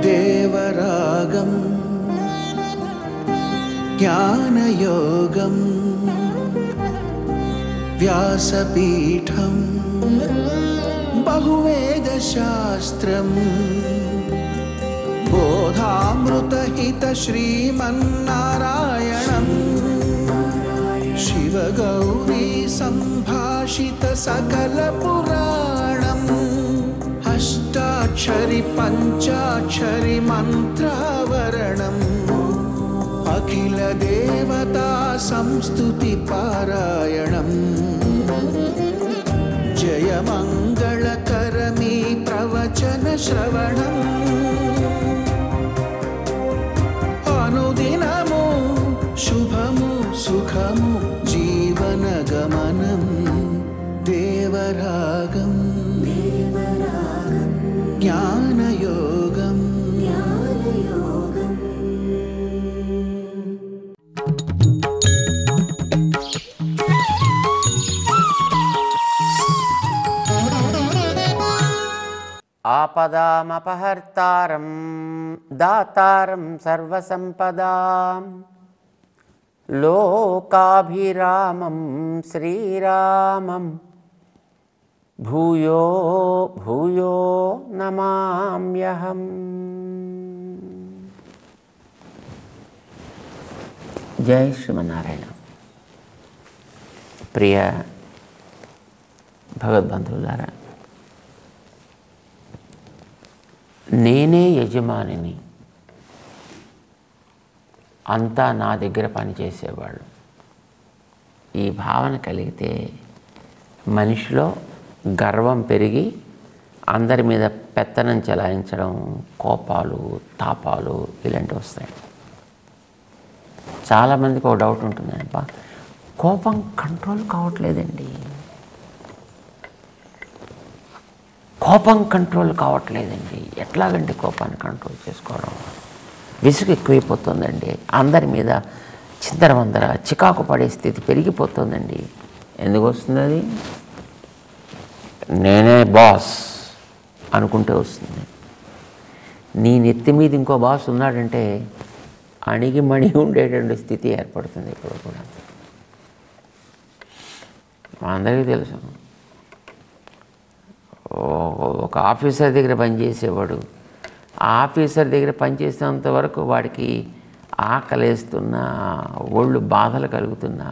దేవరాగం జ్ఞానయోగం వ్యాసపీఠం బహువేదశాస్త్రం బోధామృతహిత శ్రీమన్నారాయణం శివగౌరీ సంభాషిత సకల పురాణం అష్టాక్షరి పంచాక్షరి మంత్రావరణం అఖిల దేవతా సంస్తుతి పారాయణం జయ మంగళకరమీ ప్రవచన శ్రవణం అనుదినము శుభము సుఖము జీవన గమనం దేవరాగం జ్ఞానయోగం ఆపదామపహర్తారం దాతారం సర్వసంపదాం లోకాభిరామం శ్రీరామం భూయో భూయో నమామ్యహం. జై శ్రీమన్నారాయణ. ప్రియ భగవద్బంధువులారా, నేనే యజమానిని, అంతా నా దగ్గర పనిచేసేవాళ్ళు, ఈ భావన కలిగితే మనిషిలో గర్వం పెరిగి అందరి మీద పెత్తనం చెలాయించడం, కోపాలు తాపాలు ఇలాంటివి వస్తాయి. చాలామందికి ఒక డౌట్ ఉంటుందండి, కోపం కంట్రోల్ కావట్లేదండి, కోపం కంట్రోల్ కావట్లేదండి, ఎట్లాగండి కోపాన్ని కంట్రోల్ చేసుకోవడం? విసుగు ఎక్కువైపోతుందండి, అందరి మీద చిందరవందర చికాకు పడే స్థితి పెరిగిపోతుందండి. ఎందుకు వస్తుంది అది? నేనే బాస్ అనుకుంటే వస్తుంది. నీ నెత్తి మీద ఇంకో బాస్ ఉన్నాడంటే అణిగి మణిగి ఉండేటువంటి స్థితి ఏర్పడుతుంది. ఇప్పుడు కూడా మా అందరికీ తెలుసు, ఒక ఆఫీసర్ దగ్గర పనిచేసేవాడు ఆ ఆఫీసర్ దగ్గర పనిచేసేంత వరకు వాడికి ఆకలేస్తున్నా, ఒళ్ళు బాధలు కలుగుతున్నా,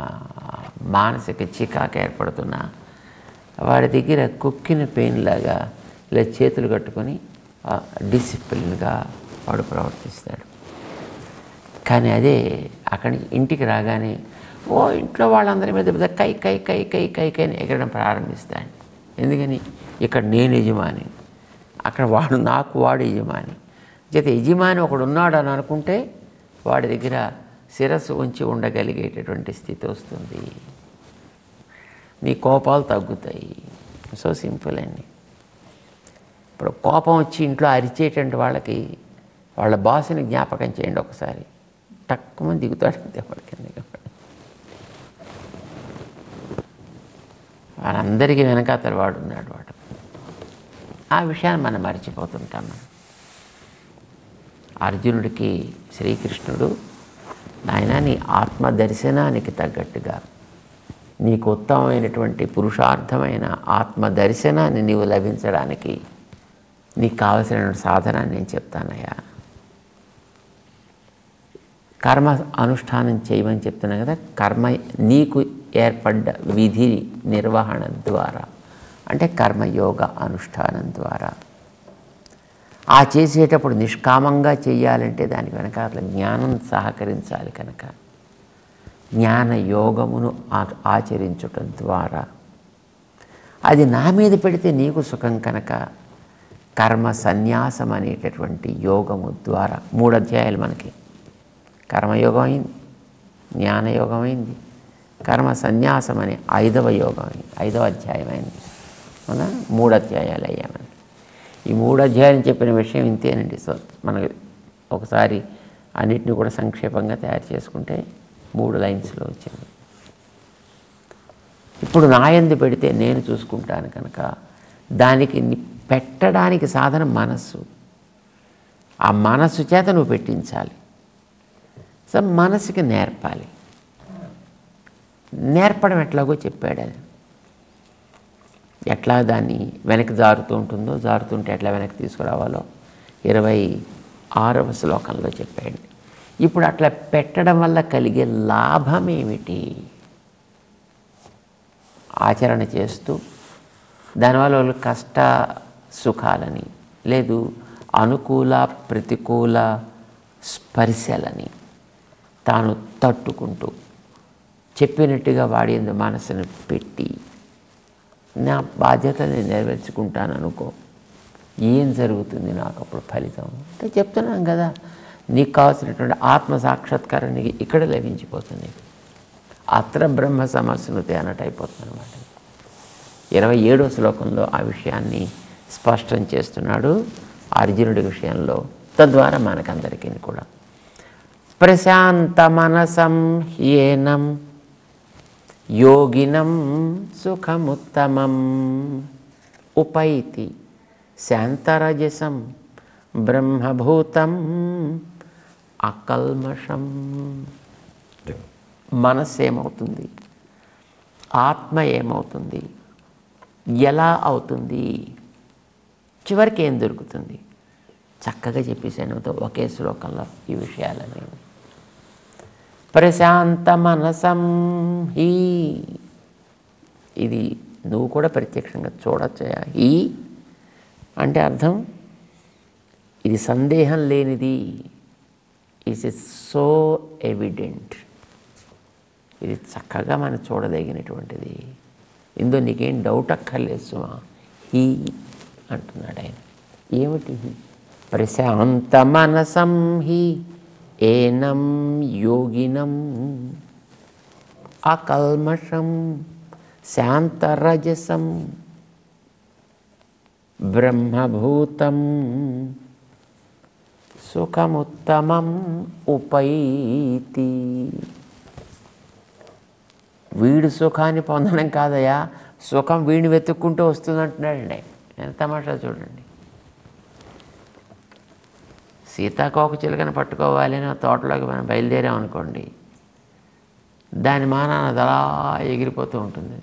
మానసిక చికాకు ఏర్పడుతున్నా వాడి దగ్గర కుక్కిన పెయిన్ లాగా ఇలా చేతులు కట్టుకొని డిసిప్లిన్గా వాడు ప్రవర్తిస్తాడు. కానీ అదే అక్కడి ఇంటికి రాగానే ఇంట్లో వాళ్ళందరి మీద కై కై కై కై కై కై ఎగరడం ప్రారంభిస్తాడు. ఎందుకని? ఇక్కడ నేను యజమాని, అక్కడ వాడు యజమాని. చేత యజమాని ఒకడు ఉన్నాడు అని అనుకుంటే వాడి దగ్గర శిరస్సు ఉంచి ఉండగలిగేటటువంటి స్థితి వస్తుంది. నీ కోపాలు తగ్గుతాయి. సో సింపుల్ అండి. ఇప్పుడు కోపం వచ్చి ఇంట్లో అరిచేటువంటి వాళ్ళకి వాళ్ళ బాస్ని జ్ఞాపకం చేయండి ఒకసారి, తక్కువ దిగుతాడంతే వాడికి. వాళ్ళందరికీ వెనకాతల వాడు ఉన్నాడు. వాడు ఆ విషయాన్ని మనం మర్చిపోతుంటాం. అర్జునుడికి శ్రీకృష్ణుడు, నాయన నీ ఆత్మదర్శనానికి తగ్గట్టుగా నీకు ఉత్తమమైనటువంటి పురుషార్థమైన ఆత్మదర్శనాన్ని నీవు లభించడానికి నీకు కావలసిన సాధనాన్ని నేను చెప్తానయ్యా. కర్మ అనుష్ఠానం చేయమని చెప్తున్నా కదా. కర్మ నీకు ఏర్పడ్డ విధి నిర్వహణ ద్వారా, అంటే కర్మయోగ అనుష్ఠానం ద్వారా ఆ చేసేటప్పుడు నిష్కామంగా చేయాలంటే దానికి వెనకాల జ్ఞానం సహకరించాలి. కనుక జ్ఞానయోగమును ఆచరించటం ద్వారా అది నా మీద పెడితే నీకు సుఖం కనుక కర్మ సన్యాసం అనేటటువంటి యోగము ద్వారా 3 అధ్యాయాలు మనకి. కర్మయోగం అయింది, జ్ఞానయోగం అయింది, కర్మ సన్యాసం అనే 5వ యోగం అయింది, 5వ అధ్యాయం అయింది. అవునా? 3 అధ్యాయాలు అయ్యా మనకి. ఈ 3 అధ్యాయాలు చెప్పిన విషయం ఇంతేనండి. సో మనకి ఒకసారి అన్నిటిని కూడా సంక్షేపంగా తయారు చేసుకుంటే 3 లైన్స్లో వచ్చింది. ఇప్పుడు నా యందు పెడితే నేను చూసుకుంటాను కనుక దానికి పెట్టడానికి సాధనం మనస్సు. ఆ మనస్సు చేత నువ్వు పెట్టించాలి. సో మనసుకి నేర్పాలి. నేర్పడం ఎట్లాగో చెప్పాడు. అది ఎట్లా దాన్ని వెనక్కి జారుతూ ఉంటుందో, జారుతుంటే ఎట్లా వెనక్కి తీసుకురావాలో 26వ శ్లోకంలో చెప్పాడు. ఇప్పుడు అట్లా పెట్టడం వల్ల కలిగే లాభం ఏమిటి? ఆచరణ చేస్తూ దానివల్ల వాళ్ళు కష్ట సుఖాలని, లేదు అనుకూల ప్రతికూల స్పర్శలని తాను తట్టుకుంటూ చెప్పినట్టుగా వాడి మనసును పెట్టి నా బాధ్యత నేను నెరవేర్చుకుంటాను అనుకో, ఏం జరుగుతుంది నాకు అప్పుడు ఫలితం అంటే చెప్తున్నాం కదా. నీకు కావాల్సినటువంటి ఆత్మ సాక్షాత్కారం నీకు ఇక్కడ లభించిపోతుంది. అత్ర బ్రహ్మ సమస్నుతే అన్నట్టు అయిపోతుంది అనమాట. 27వ శ్లోకంలో ఆ విషయాన్ని స్పష్టం చేస్తున్నాడు అర్జునుడి విషయంలో. తద్వారా మనకందరికీ కూడా ప్రశాంత మనసం హ్యేనం యోగినం సుఖముత్తమం ఉపైతి శాంతరజసం బ్రహ్మభూతం అకల్మషం. మనస్సు ఏమవుతుంది, ఆత్మ ఏమవుతుంది, ఎలా అవుతుంది, చివరికి ఏం దొరుకుతుంది, చక్కగా చెప్పేసాను ఒకే శ్లోకంలో ఈ విషయాలని. ప్రశాంత మనసం హీ, ఇది నువ్వు కూడా ప్రత్యక్షంగా చూడొచ్చా. హీ అంటే అర్థం ఇది సందేహం లేనిది, ఇట్ ఈస్ సో ఎవిడెంట్, ఇది చక్కగా మనం చూడదగినటువంటిది, ఇందులో నీకేం డౌట్ అక్కర్లేదు సుమా. హీ అంటున్నాడు ఆయన. ఏమిటి హీ? ప్రశాంత మనసం హీ ఏనం యోగినం అకల్మషం శాంతరజసం బ్రహ్మభూతం సుఖముత్తమం ఉపైతి. వీడు సుఖాన్ని పొందడం కాదయా, సుఖం వీడిని వెతుక్కుంటూ వస్తుందంటున్నాడండి. ఎంత తమాషా చూడండి. సీతాకోక చిలుకను పట్టుకోవాలి అని తోటలోకి మనం బయలుదేరామనుకోండి, దాని మానాన అలా ఎగిరిపోతూ ఉంటుంది.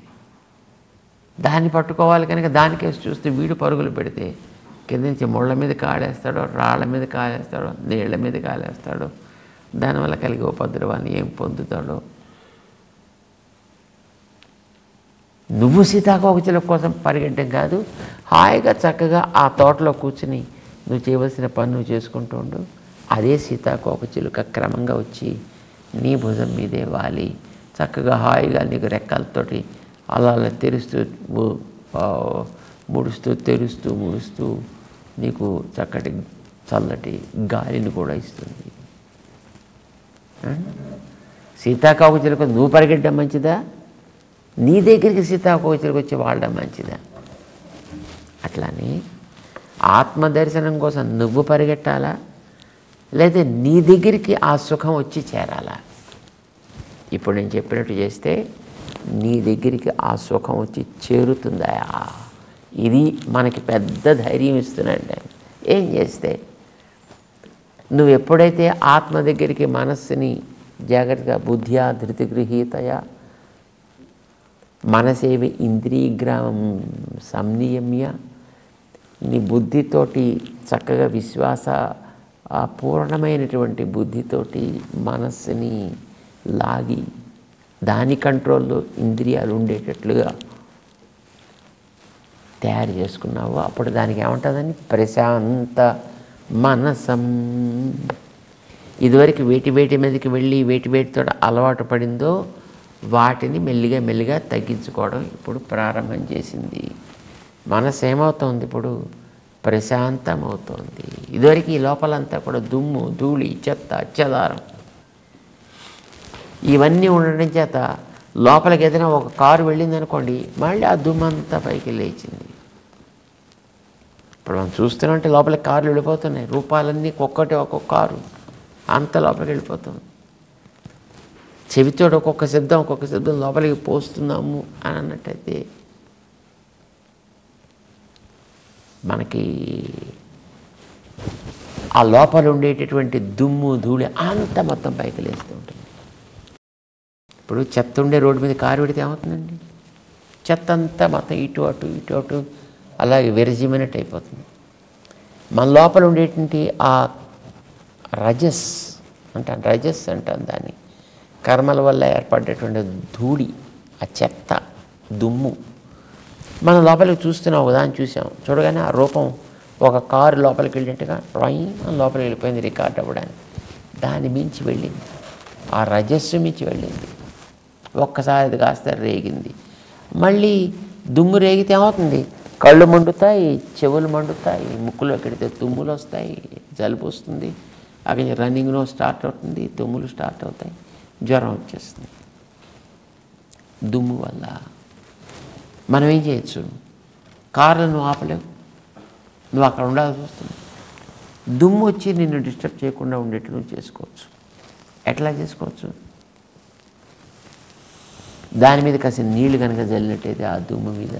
దాన్ని పట్టుకోవాలి కనుక దానికేసి చూస్తే వీడు పరుగులు పెడితే కింద నుంచి ముళ్ళ మీద కాలేస్తాడో, రాళ్ళ మీద కాలేస్తాడో, నీళ్ల మీద కాలేస్తాడో, దానివల్ల కలిగే ఉపద్రవాన్ని ఏం పొందుతాడో. నువ్వు సీతాకోక చిలుక కోసం పరిగెట్టడం కాదు, హాయిగా చక్కగా ఆ తోటలో కూర్చుని నువ్వు చేయవలసిన పని నువ్వు చేసుకుంటూ ఉండు. అదే సీతాకోక చిలుక క్రమంగా వచ్చి నీ భుజం మీదే వాలి చక్కగా హాయిగా నీకు రెక్కలతోటి అలా అలా తెరుస్తూ ముడుస్తూ తెరుస్తూ ముడుస్తూ నీకు చక్కటి చల్లటి గాలిని కూడా ఇస్తుంది. సీతాకోక చిలుక నువ్వు పరిగెట్టడం మంచిదా, నీ దగ్గరికి సీతాకోక చిలుక వచ్చి వాడడం మంచిదా? అట్లానే ఆత్మదర్శనం కోసం నువ్వు పరిగెట్టాలా, లేదా నీ దగ్గరికి ఆ సుఖం వచ్చి చేరాలా? ఇప్పుడు నేను చెప్పినట్టు చేస్తే నీ దగ్గరికి ఆ సుఖం వచ్చి చేరుతుందా? ఇది మనకి పెద్ద ధైర్యం ఇస్తున్నాడు. ఏం చేస్తే నువ్వు ఎప్పుడైతే ఆత్మ దగ్గరికి మనస్సుని జాగ్రత్తగా బుద్ధ్యా ధృతిగృహీతయా మనసేవి ఇంద్రియగ్రామం సంనియమ్య, నీ బుద్ధితోటి చక్కగా విశ్వాస పూర్ణమైనటువంటి బుద్ధితోటి మనస్సుని లాగి దాని కంట్రోల్లో ఇంద్రియాలు ఉండేటట్లుగా తయారు చేసుకున్నావు. అప్పుడు దానికి ఏమంటుందని ప్రశాంత మనసం. ఇదివరకు వేటి మీదకి వెళ్ళి వేటితో అలవాటు పడిందో వాటిని మెల్లిగా మెల్లిగా తగ్గించుకోవడం ఇప్పుడు ప్రారంభం చేసింది. మనసు ఏమవుతుంది ఇప్పుడు? ప్రశాంతమవుతోంది. ఇదివరకు ఈ లోపలంతా కూడా దుమ్ము ధూళి చెత్త చెదారం ఇవన్నీ ఉండడం చేత లోపలికి ఏదైనా ఒక కారు వెళ్ళిందనుకోండి మళ్ళీ ఆ దుమ్మంతా పైకి లేచింది. ఇప్పుడు మనం చూస్తున్నామంటే లోపలికి కార్లు వెళ్ళిపోతున్నాయి, రూపాలన్నీ ఒక్కొక్క కారు అంత లోపలికి వెళ్ళిపోతుంది. చెవితో ఒక్కొక్క శబ్దం లోపలికి పోస్తున్నాము అని అన్నట్టయితే మనకి ఆ లోపల ఉండేటటువంటి దుమ్ము ధూళి అంతా మొత్తం పైకి లేస్తూ ఉంటుంది. ఇప్పుడు చెత్త ఉండే రోడ్డు మీద కారు పెడితే ఏమవుతుందండి? చెత్త అంతా మొత్తం ఇటు అటు అలాగే విరజిమైనట్టు అయిపోతుంది. మన లోపల ఉండేటువంటి ఆ రజస్ అంటాను దాన్ని, కర్మల వల్ల ఏర్పడేటువంటి ధూళి, ఆ చెత్త దుమ్ము మనం లోపలికి చూస్తున్నాం. ఒకదాన్ని చూసాం, చూడగానే ఆ రూపం ఒక కారు లోపలికి వెళ్ళినట్టుగా లోపలికి వెళ్ళిపోయింది రికార్డ్ అవ్వడానికి. దాన్ని మించి వెళ్ళింది, ఆ రజస్సు మించి వెళ్ళింది. ఒక్కసారి అది కాస్త రేగింది. మళ్ళీ దుమ్ము రేగితే ఏమవుతుంది? కళ్ళు మండుతాయి, చెవులు మండుతాయి, ముక్కులోకి వెడితే తుమ్ములు వస్తాయి, జలుబు వస్తుంది, అక్కడ రన్నింగ్లో స్టార్ట్ అవుతుంది, తుమ్ములు స్టార్ట్ అవుతాయి, జ్వరం వచ్చేస్తుంది. దుమ్ము వల్ల మనం ఏం చేయొచ్చు? కార్లు నువ్వు ఆపలేవు, నువ్వు అక్కడ ఉండాల్సి వస్తుంది. దుమ్ము వచ్చి నిన్ను డిస్టర్బ్ చేయకుండా ఉండేట్లు నువ్వు చేసుకోవచ్చు. ఎట్లా చేసుకోవచ్చు? దాని మీద కాస్త నీళ్లు కనుక జల్లినట్టయితే ఆ దుమ్ము మీద,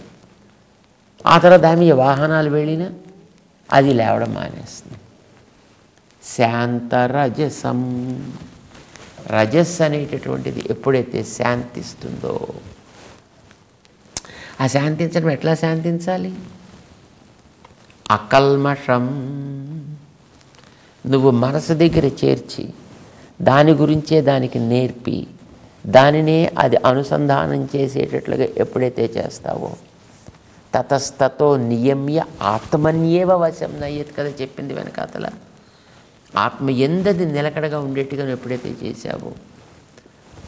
ఆ తర్వాత దాని మీద వాహనాలు వెళ్ళినా అది లేవడం మానేస్తుంది. శాంతరజసం, రజస్ అనేటటువంటిది ఎప్పుడైతే శాంతిస్తుందో, ఆ శాంతించడం ఎట్లా శాంతించాలి? అకల్మషం, నువ్వు మనసు దగ్గర చేర్చి దాని గురించే దానికి నేర్పి దానినే అది అనుసంధానం చేసేటట్లుగా ఎప్పుడైతే చేస్తావో, తతస్తతో నియమ్య ఆత్మన్యేవ వశం నయ్యత్ కదా చెప్పింది వెనకాతల. ఆత్మ ఎందది నిలకడగా ఉండేట్టుగా ఎప్పుడైతే చేశావో,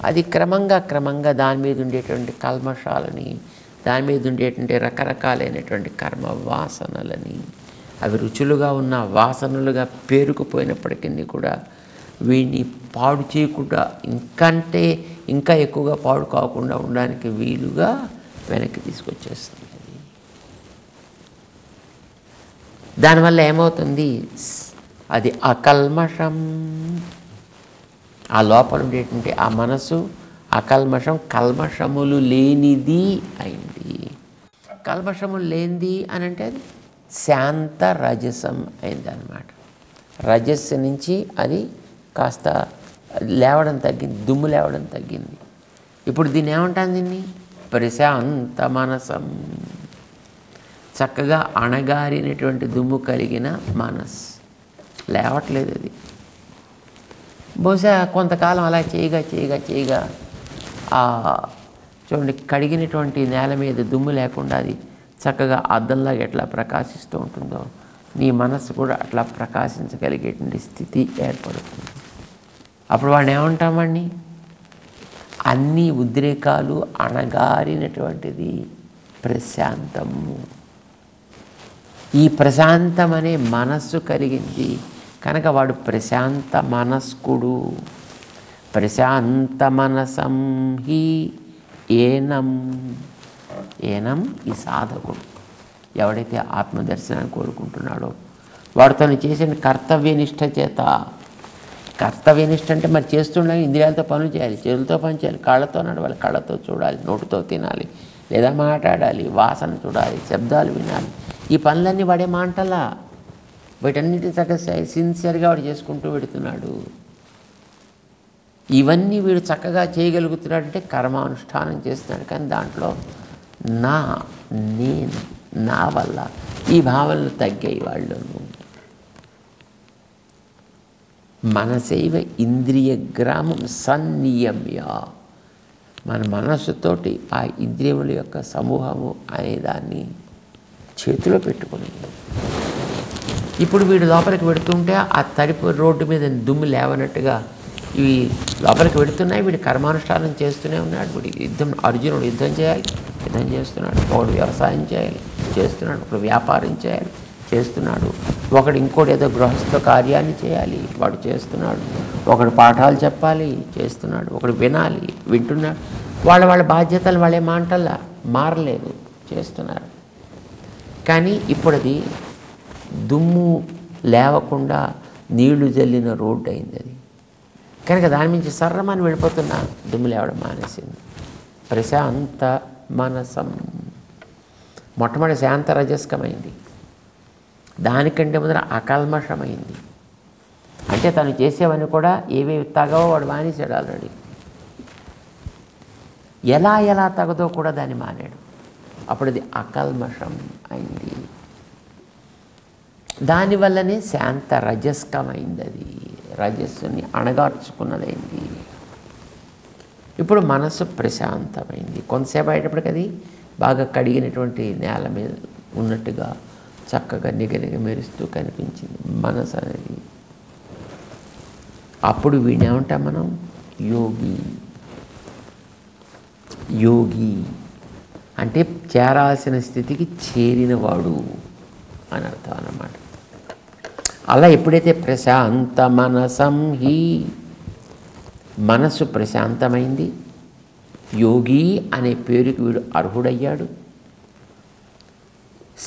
అది క్రమంగా దాని మీద ఉండేటువంటి కల్మషాలని, దాని మీద ఉండేటువంటి రకరకాలైనటువంటి కర్మ వాసనలని, అవి రుచులుగా ఉన్న వాసనలుగా పేరుకుపోయినప్పటికీ కూడా వీడిని పాడు చేయకుండా, ఇంకా ఎక్కువగా పాడు కాకుండా ఉండడానికి వీలుగా వెనక్కి తీసుకొచ్చేస్తుంది. దానివల్ల ఏమవుతుంది? అది అకల్మషం, ఆ లోపల ఉండేటువంటి ఆ మనసు అకల్మషం, కల్మషములు లేనిది అయింది. కల్మషములు లేనిది అని అంటే అది శాంత రజసం అయింది అన్నమాట. రజస్సు నుంచి అది కాస్త లేవడం తగ్గింది, దుమ్ము లేవడం తగ్గింది. ఇప్పుడు దీన్ని ఏమంటాను? దీన్ని ప్రశాంత మనసం, చక్కగా అణగారినటువంటి దుమ్ము కలిగిన మనస్. లేవట్లేదు అది. బహుశా కొంతకాలం అలా చేయగా చూడండి, కడిగినటువంటి నేల మీద దుమ్ము లేకుండా అది చక్కగా అద్దంలాగా ఎట్లా ప్రకాశిస్తూ ఉంటుందో, నీ మనస్సు కూడా అట్లా ప్రకాశించగలిగేటువంటి స్థితి ఏర్పడుతుంది. అప్పుడు వాడిని ఏమంటామండి? అన్ని ఉద్రేకాలు అణగారినటువంటిది ప్రశాంతము. ఈ ప్రశాంతం అనే మనస్సు కలిగింది కనుక వాడు ప్రశాంత మనస్కుడు. ప్రశాంత మనసం హి ఏనం ఈ సాధకుడు ఎవడైతే ఆత్మదర్శనాన్ని కోరుకుంటున్నాడో వాడు తను చేసిన కర్తవ్యనిష్ట చేత, కర్తవ్యనిష్ట అంటే మరి చేస్తుండాలి, ఇంద్రియాలతో పనులు చేయాలి, చేతులతో పని చేయాలి, కాళ్ళతో నడవాలి, కళ్ళతో చూడాలి, నోటితో తినాలి లేదా మాట్లాడాలి, వాసన చూడాలి, శబ్దాలు వినాలి. ఈ పనులన్నీ వాడే మాంటలా, వీటన్నిటి చక్కగా సిన్సియర్గా వాడు చేసుకుంటూ పెడుతున్నాడు. ఇవన్నీ వీడు చక్కగా చేయగలుగుతున్నాడంటే కర్మానుష్ఠానం చేస్తున్నాడు. కానీ దాంట్లో నేను నా వల్ల ఈ భావనలు తగ్గాయి వాళ్ళను. మనసైవ ఇంద్రియ గ్రామం సన్నియమ్య, మన మనస్సుతోటి ఆ ఇంద్రియముల యొక్క సమూహము అనేదాన్ని చేతిలో పెట్టుకుని, ఇప్పుడు వీడు లోపలికి పెడుతుంటే ఆ తడిపు రోడ్డు మీద దుమ్ము లేవనట్టుగా ఇవి లోపలికి పెడుతున్నాయి. వీడు కర్మానుష్ఠానం చేస్తూనే ఉన్నాడు. వీడి అర్జునుడు యుద్ధం చేయాలి, యుద్ధం చేస్తున్నాడు. ఒకడు వ్యవసాయం చేయాలి, చేస్తున్నాడు. ఒకడు వ్యాపారం చేయాలి, చేస్తున్నాడు. ఒకడు ఇంకోటి ఏదో గృహస్థ కార్యాన్ని చేయాలి, వాడు చేస్తున్నాడు. ఒకడు పాఠాలు చెప్పాలి, చేస్తున్నాడు. ఒకడు వినాలి, వింటున్నాడు. వాళ్ళ బాధ్యతలు వాళ్ళే మాటల్లా మారలేదు, చేస్తున్నారు. కానీ ఇప్పుడు అది దుమ్ము లేవకుండా నీళ్లు జల్లిన రోడ్డు అయింది అది. కనుక దాని నుంచి సర్రమని వెళ్ళిపోతున్నా దుమ్ము లేవడం మానేసింది. ప్రశాంత మనసం. మొట్టమొదటి శాంత రజస్కమైంది, దానికంటే ముందర అకల్మషమైంది. అంటే తను చేసేవన్నీ కూడా ఏవేవి తగవో వాడు మానేశాడు ఆల్రెడీ. ఎలా ఎలా తగదో కూడా దాన్ని మానాడు. అప్పుడు అది అకల్మషం అయింది. దానివల్లనే శాంత రజస్కమైంది. అది రజస్సుని అణగార్చుకున్నదైంది. ఇప్పుడు మనసు ప్రశాంతమైంది. కొంతసేపు అయ్యేటప్పటికి అది బాగా కడిగినటువంటి నేల మీద ఉన్నట్టుగా చక్కగా నిగనిగ మెరుస్తూ కనిపించింది మనసు అనేది. అప్పుడు వీడేమంటాం మనం? యోగి. యోగి అంటే చేరాల్సిన స్థితికి చేరినవాడు అని అర్థం అన్నమాట. అలా ఎప్పుడైతే ప్రశాంత మనసం హి, మనసు ప్రశాంతమైంది, యోగి అనే పేరుకి వీడు అర్హుడయ్యాడు.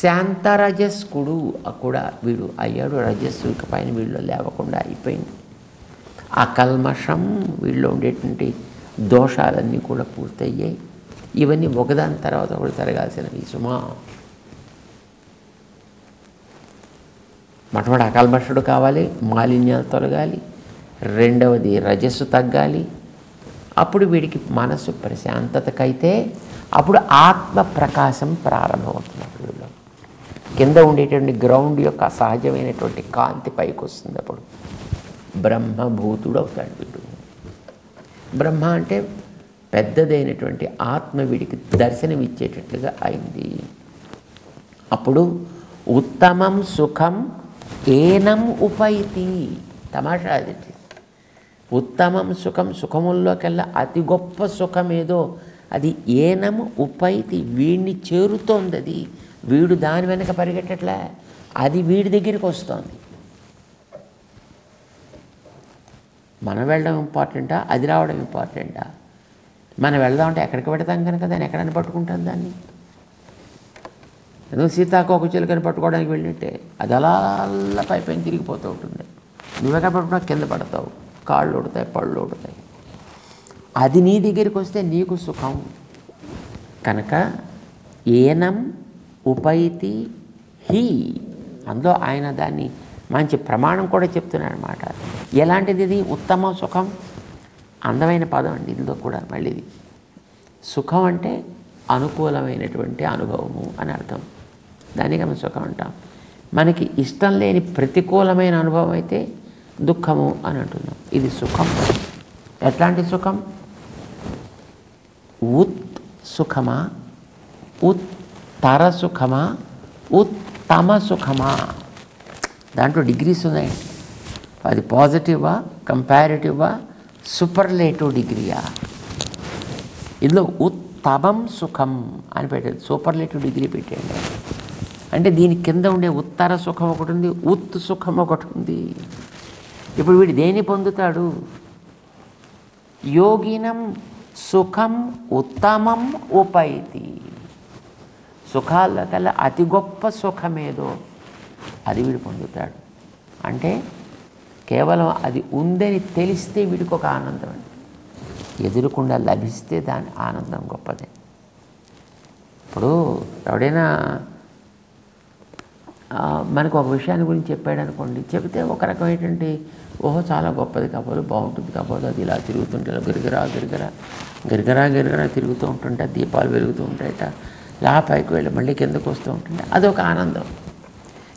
శాంతరజస్కుడు కూడా వీడు అయ్యాడు. రజస్సు ఇక పైన వీళ్ళు లేవకుండా అయిపోయింది. ఆ కల్మషం వీళ్ళు ఉండేటువంటి దోషాలన్నీ కూడా పూర్తయ్యాయి. ఇవన్నీ ఒకదాని తర్వాత ఒకటి జరగాల్సినవి సుమా. మొట్టమొదటి అకల్మషుడు కావాలి, మాలిన్యాలు తొలగాలి. రెండవది రజస్సు తగ్గాలి. అప్పుడు వీడికి మనసు ప్రశాంతతకైతే అప్పుడు ఆత్మ ప్రకాశం ప్రారంభమవుతుంది. వీళ్ళు కింద ఉండేటువంటి గ్రౌండ్ యొక్క సహజమైనటువంటి కాంతి పైకి వస్తుంది. అప్పుడు బ్రహ్మభూతుడు అవుతాడు వీడు. బ్రహ్మ అంటే పెద్దదైనటువంటి ఆత్మ వీడికి దర్శనం ఇచ్చేటట్లుగా అయింది. అప్పుడు ఉత్తమం సుఖం ఏనం ఉపైతి. తమాషా అది. ఉత్తమం సుఖం, సుఖముల్లోకెల్లా అతి గొప్ప సుఖం ఏదో అది ఏనం ఉపైతి, వీడిని చేరుతోంది. అది వీడు దాని వెనక పరిగెట్టట్లే, అది వీడి దగ్గరికి వస్తుంది. మనం వెళ్ళడం ఇంపార్టెంటా, అది రావడం ఇంపార్టెంటా? మనం వెళ్దామంటే ఎక్కడికి పెడతాం కనుక దాన్ని ఎక్కడైనా పట్టుకుంటాం. దాన్ని ఏదో సీతాకోక చిలుకని పట్టుకోవడానికి వెళ్ళినట్టే అది అలా పై పైన తిరిగిపోతూ ఉంటుంది. నువ్వెక్కడ పట్టుకున్నా కింద పడతావు, కాళ్ళు ఉడతాయి, పళ్ళు ఉడతాయి. అది నీ దగ్గరికి వస్తే నీకు సుఖం. కనుక ఏనం ఉపైతి హి, అందులో ఆయన దాన్ని మంచి ప్రమాణం కూడా చెప్తున్నాడు అనమాట. ఎలాంటిది ఇది? ఉత్తమ సుఖం. అందమైన పదం అండి ఇందులో కూడా. మళ్ళీ సుఖం అంటే అనుకూలమైనటువంటి అనుభవము అని అర్థం. దానికి మనం సుఖం అంటాం. మనకి ఇష్టం లేని ప్రతికూలమైన అనుభవం అయితే దుఃఖము అని అంటున్నాం. ఇది సుఖం. ఎట్లాంటి సుఖం? ఉత్ సుఖమా, ఉత్తర సుఖమా, ఉత్తమ సుఖమా? దాంట్లో డిగ్రీస్ ఉన్నాయి. అది పాజిటివా, కంపారిటివా, సూపర్లేటివ్ డిగ్రీయా? ఇందులో ఉత్తమం సుఖం అని పెట్టాడు, సూపర్లేటివ్ డిగ్రీ పెట్టాడు. అంటే దీని కింద ఉండే ఉత్తర సుఖం ఒకటి ఉంది, ఉత్ సుఖం ఒకటి ఉంది. ఇప్పుడు వీడు దేన్ని పొందుతాడు? యోగినం సుఖం ఉత్తమం ఉపైతి. సుఖాల కల్లా అతి గొప్ప సుఖమేదో అది వీడు పొందుతాడు. అంటే కేవలం అది ఉందని తెలిస్తే వీడికి ఒక ఆనందం అండి. ఎదురుకుండా లభిస్తే దాని ఆనందం గొప్పదే. ఇప్పుడు ఎవడైనా మనకు ఒక విషయాన్ని గురించి చెప్పాడు అనుకోండి, చెబితే ఒక రకమైనటువంటి ఓహో చాలా గొప్పది కాబోలు, బాగుంటుంది కాబోలు, అది ఇలా తిరుగుతుంటే గిరిగిరా గిరిగిరా గిరిగిరా గిరిగిరా తిరుగుతూ ఉంటుంటే దీపాలు వెలుగుతూ ఉంటాయట, ఇలా పైకి వెళ్ళి మళ్ళీ కిందకు వస్తూ ఉంటుంటే అదొక ఆనందం.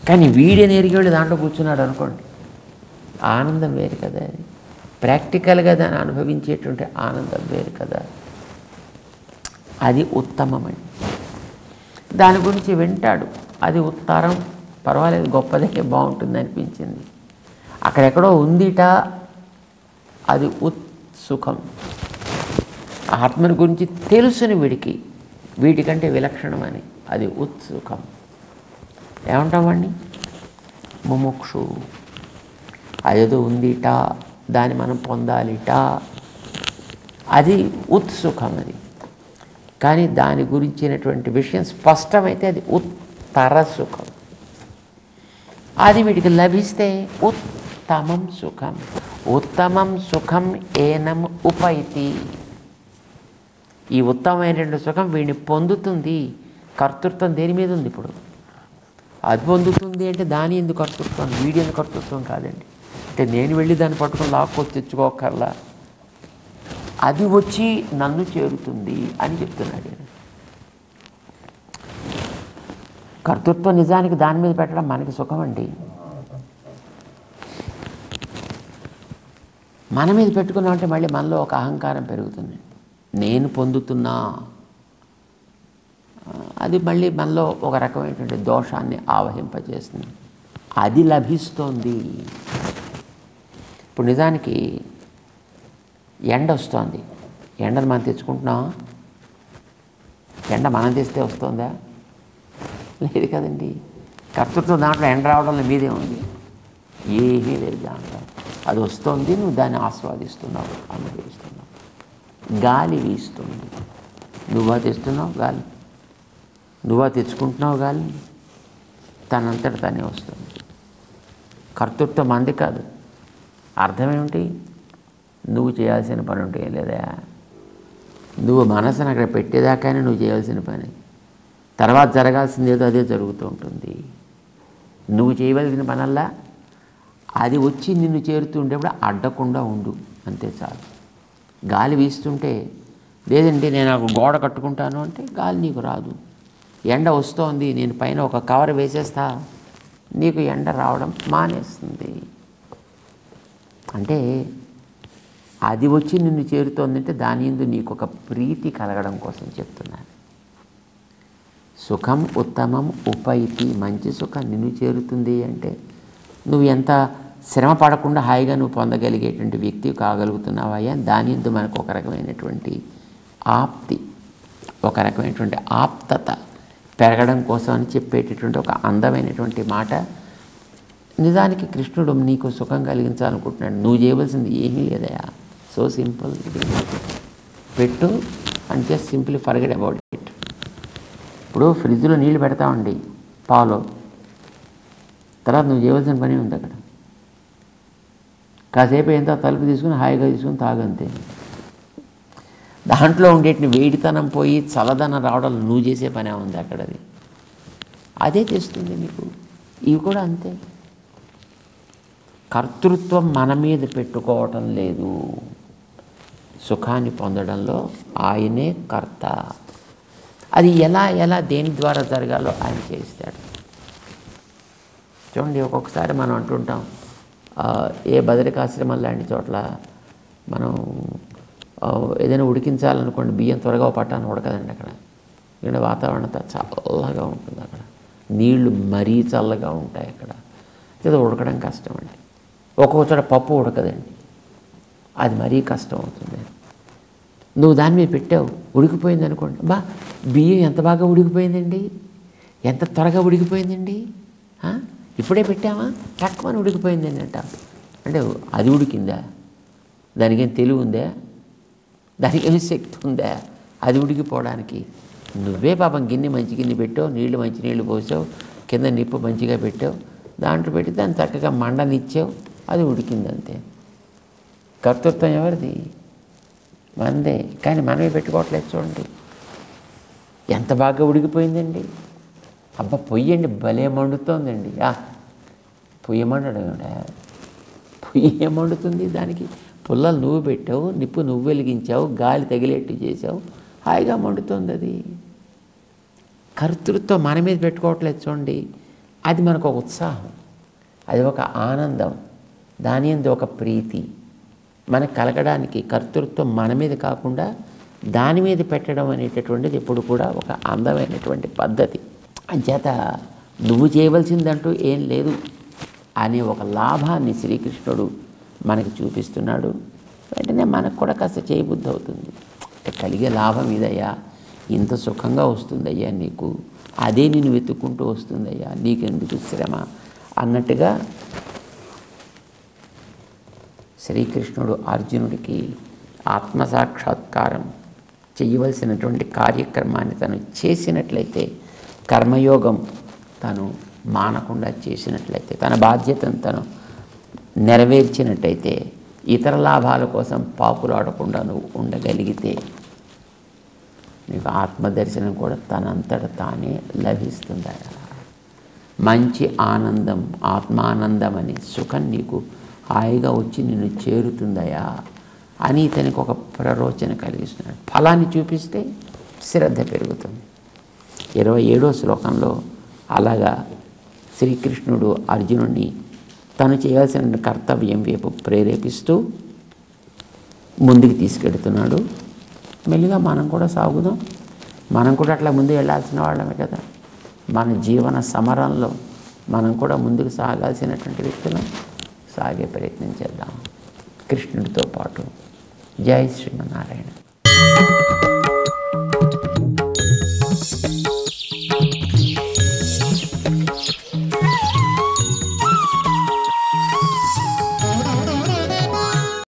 కానీ వీడిని ఎరిగి వెళ్ళి దాంట్లో కూర్చున్నాడు అనుకోండి, ఆనందం వేరు కదా. అది ప్రాక్టికల్గా దాన్ని అనుభవించేటువంటి ఆనందం వేరు కదా. అది ఉత్తమమని దాని గురించి వింటాడు. అది ఉత్తరం, పర్వాలేదు, గొప్పదే, బాగుంటుంది అనిపించింది. అక్కడెక్కడో ఉందిట, అది ఉత్సుఖం. ఆత్మని గురించి తెలుసుని వీడికి, వీటికంటే విలక్షణమని, అది ఉత్సుఖం. ఏమంటామండి? ముముక్షు. అదేదో ఉందిట, దాన్ని మనం పొందాలిట, అది ఉత్సుఖం. అది కానీ దాని గురించినటువంటి విషయం స్పష్టమైతే అది ఉత్తర సుఖం. అది వీడికి లభిస్తే ఉత్తమం సుఖం. ఉత్తమం సుఖం ఏనం ఉపైతి. ఈ ఉత్తమమైనటువంటి సుఖం వీడిని పొందుతుంది. కర్తృత్వం దేని మీద ఉంది ఇప్పుడు? అది పొందుతుంది అంటే దాని ఎందుకు కర్తృత్వం, వీడి ఎందుకు కర్తృత్వం కాదండి. అంటే నేను వెళ్ళి దాన్ని పట్టుకొని లాక్కొచ్చి తెచ్చుకోకర్లా, అది వచ్చి నన్ను చేరుతుంది అని చెప్తున్నాడు. కర్తృత్వం నిజానికి దాని మీద పెట్టడం మనకి సుఖం అండి. మన మీద పెట్టుకున్నామంటే మళ్ళీ మనలో ఒక అహంకారం పెరుగుతుంది. నేను పొందుతున్నా, అది మళ్ళీ మనలో ఒక రకమైనటువంటి దోషాన్ని ఆవహింపజేస్తుంది. అది లభిస్తోంది. ఇప్పుడు నిజానికి ఎండ వస్తుంది, ఎండను మనం తెచ్చుకుంటున్నాం. ఎండ మనం తెస్తే వస్తుందా? లేదు కదండి. కర్తృత్వం దాంట్లో ఎండ రావడంలో మీదే ఉంది, ఏమీ లేదు దాంట్లో. అది వస్తుంది, నువ్వు దాన్ని ఆస్వాదిస్తున్నావు, అనుభవిస్తున్నావు. గాలి వీస్తుంది, నువ్వా తెస్తున్నావు గాలి, నువ్వా తెచ్చుకుంటున్నావు గాలి, తనంతట తనే వస్తుంది. కర్తృత్వం మంది కాదు. అర్థమేమిటి? నువ్వు చేయాల్సిన పని ఉంటే లేదా, నువ్వు మనసును అక్కడ పెట్టేదాకానే నువ్వు చేయాల్సిన పని, తర్వాత జరగాల్సింది ఏదో అదే జరుగుతూ ఉంటుంది. నువ్వు చేయవలసిన పనల్లా అది వచ్చి నిన్ను చేరుతూ ఉండేప్పుడు అడ్డకుండా ఉండు, అంతే చాలు. గాలి వీస్తుంటే లేదండి నేను ఒక గోడ కట్టుకుంటాను అంటే గాలి నీకు రాదు. ఎండ వస్తోంది, నేను పైన ఒక కవర్ వేసేస్తా, నీకు ఎండ రావడం మానేస్తుంది. అంటే అది వచ్చి నిన్ను చేరుతోందంటే దాని యందు నీకు ఒక ప్రీతి కలగడం కోసం చెప్తున్నాను. సుఖం ఉత్తమం ఉపైతి, మంచి సుఖం నిన్ను చేరుతుంది అంటే నువ్వు ఎంత శ్రమ పడకుండా హాయిగా నువ్వు పొందగలిగేటువంటి వ్యక్తి కాగలుగుతున్నావయ్యా. దాని యందు మనకు ఒక రకమైనటువంటి ఆప్తి, ఒక రకమైనటువంటి ఆప్తత పెరగడం కోసం అని చెప్పేటటువంటి ఒక అందమైనటువంటి మాట. నిజానికి కృష్ణుడు నీకు సుఖం కలిగించాలనుకుంటున్నాడు. నువ్వు చేయవలసింది ఏమీ లేదయా, సో సింపుల్. పెట్టు and just simply forget about it. ఇప్పుడు ఫ్రిడ్జ్లో నీళ్ళు పెడతామండి, పాలు, తర్వాత నువ్వు చేయవలసిన పని ఉంది అక్కడ. కాసేపు ఎంత తలుపు తీసుకుని హాయిగా తీసుకుని తాగంతే. దాంట్లో ఉండేటిని వేడితనం పోయి చల్లదనం రావడం నువ్వు చేసే పనే ఉంది అక్కడ. అదే చేస్తుంది నీకు. ఇవి కూడా అంతే. కర్తృత్వం మన మీద పెట్టుకోవటం లేదు. సుఖాన్ని పొందడంలో ఆయనే కర్త. అది ఎలా దేని ద్వారా జరగాలో ఆయన చేస్తాడు. చూడండి, ఒక్కొక్కసారి మనం అంటుంటాం, ఏ బదరికాశ్రమం లాంటి చోట్ల మనం ఏదైనా ఉడికించాలనుకోండి, బియ్యం త్వరగా పట్టాను ఉడకదండి అక్కడ. ఇక్కడ వాతావరణం చల్లగా ఉంటుంది, అక్కడ నీళ్లు మరీ చల్లగా ఉంటాయి, అక్కడ ఏదో ఉడకడం కష్టం అండి. ఒక్కొక్క చోట పప్పు ఉడకదండి, అది మరీ కష్టం అవుతుంది. నువ్వు దాని మీద పెట్టావు, ఉడికిపోయింది అనుకోండి, బియ్యం ఎంత బాగా ఉడికిపోయిందండి, ఎంత త్వరగా ఉడికిపోయిందండి, ఇప్పుడే పెట్టామా టక్కుమని ఉడికిపోయిందండి అంట. అంటే అది ఉడికిందా? దానికేం తెలివి ఉందా? దానికేమి శక్తి ఉందా అది ఉడికిపోవడానికి? నువ్వే పాపం గిన్నె మంచి గిన్నె పెట్టావు, నీళ్లు మంచి నీళ్లు పోసావు, కింద నిప్పు మంచిగా పెట్టావు, దాంట్లో పెట్టి దాన్ని చక్కగా మండనిచ్చావు, అది ఉడికింది అంతే. కర్తృత్వం ఎవరిది? మనదే. కానీ మనమే పెట్టుకోవట్లేదు. చూడండి ఎంత బాగా ఉడికిపోయిందండి. అబ్బా పొయ్యండి భలే మండుతోందండి. పొయ్యి మండడం, పొయ్యి ఏం మండుతుంది? దానికి పుల్లలు నువ్వు పెట్టావు, నిప్పు నువ్వు వెలిగించావు, గాలి తగిలేట్టు చేసావు, హాయిగా మండుతుంది అది. కర్తృత్వం మన మీద పెట్టుకోవట్లేదు. చూడండి, అది మనకు ఒక ఉత్సాహం, అది ఒక ఆనందం, దాని యందు ఒక ప్రీతి మనకు కలగడానికి. కర్తృత్వం మన మీద కాకుండా దాని మీద పెట్టడం అనేటటువంటిది ఎప్పుడు కూడా ఒక అందమైనటువంటి పద్ధతి. అంచేత నువ్వు చేయవలసిందంటూ ఏం లేదు అనే ఒక లాభాన్ని శ్రీకృష్ణుడు మనకి చూపిస్తున్నాడు. వెంటనే మనకు కూడా కాస్త చేయబుద్ధి అవుతుంది. కలిగే లాభం ఇదయ్యా, ఇంత సుఖంగా వస్తుందయ్యా నీకు, అదే నేను వెతుక్కుంటూ వస్తుందయ్యా, నీకెందుకు శ్రమ అన్నట్టుగా శ్రీకృష్ణుడు అర్జునుడికి ఆత్మసాక్షాత్కారం చేయవలసినటువంటి కార్యక్రమాన్ని తను చేసినట్లయితే, కర్మయోగం తను మానకుండా చేసినట్లయితే, తన బాధ్యతను తను నెరవేర్చినట్టయితే ఇతర లాభాల కోసం పాకులాడకుండా నువ్వు ఉండగలిగితే నీకు ఆత్మదర్శనం కూడా తనంతట తానే లభిస్తుందయా. మంచి ఆనందం, ఆత్మానందం అనే సుఖం నీకు హాయిగా వచ్చి నిన్ను చేరుతుందయా అని ఇతనికి ఒక ప్రరోచన కలిగిస్తున్నాడు. ఫలాన్ని చూపిస్తే శ్రద్ధ పెరుగుతుంది. 27వ శ్లోకంలో అలాగా శ్రీకృష్ణుడు అర్జునుడిని తను చేయాల్సిన కర్తవ్యం వైపు ప్రేరేపిస్తూ ముందుకు తీసుకెడుతున్నాడు. మెల్లిగా మనం కూడా సాగుదాం. మనం కూడా అట్లా ముందు వెళ్ళాల్సిన వాళ్ళమే కదా. మన జీవన సమరంలో మనం కూడా ముందుకు సాగాల్సినటువంటి వ్యక్తులం. సాగే ప్రయత్నం చేద్దాం కృష్ణుడితో పాటు. జై శ్రీమన్నారాయణ.